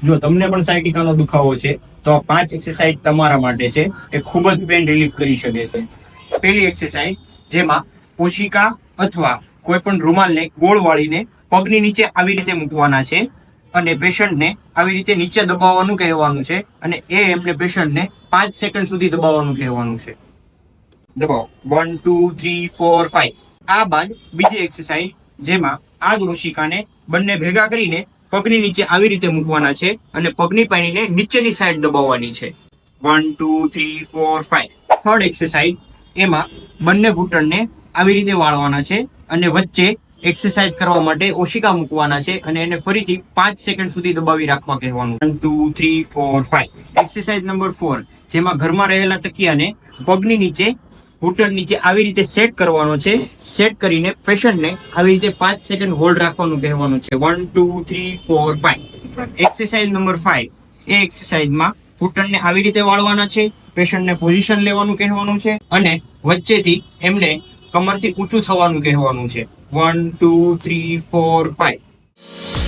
જો તમને પણ સાયટિકાનો દુખાવો છે તો આ 5 એક્સરસાઇઝ તમારા માટે છે. એ ખૂબ જ પેન રિલીફ કરી શકે છે. પહેલી એક્સરસાઇઝ, જેમાં ઓશિકા અથવા કોઈ પણ રૂમાલને ગોળ વાળીને પગની નીચે આવી રીતે મૂકવાના છે અને પેશન્ટને આવી રીતે નીચે દબાવવાનું કહેવાનું છે અને એમને પેશન્ટને 5 સેકન્ડ સુધી દબાવવાનું કહેવાનું છે. દબાવો 1 2 3 4 5. આ બાદ બીજી એક્સરસાઇઝ, જેમાં આ જ ઓશિકાને બંને ભેગા કરીને પગની નીચે આવી રીતે મૂકવાના છે અને પગની પાણીને નીચેની સાઈડ દબાવવાની છે. 1 2 3 4 5. થર્ડ એક્સરસાઇઝ, એમાં બંને ઘૂંટણને આવી રીતે વાળવાના છે અને વચ્ચે એક્સરસાઇઝ કરવા માટે ઓશિકા મૂકવાના છે અને એને ફરીથી 5 સેકન્ડ સુધી દબાવી રાખવા કહેવાનું. 1 2 3 4 5. એક્સરસાઇઝ નંબર 4, જેમાં ઘરમાં રહેલા તકિયાને પગની નીચે ઘૂંટણ નીચે આવી રીતે સેટ કરવાનો છે. સેટ કરીને પેશન્ટને આવી રીતે 5 સેકન્ડ હોલ્ડ રાખવાનું કહેવાનું છે. 1 2 3 4 5. એક્સરસાઇઝ નંબર 5, એ એક્સરસાઇઝમાં ઘૂંટણને આવી રીતે વાળવાના છે, પેશન્ટને પોઝિશન લેવાનું કહેવાનું છે અને વચ્ચેથી એમને કમરથી ઊંચું થવાનું કહેવાનું છે. 1 2 3 4 5.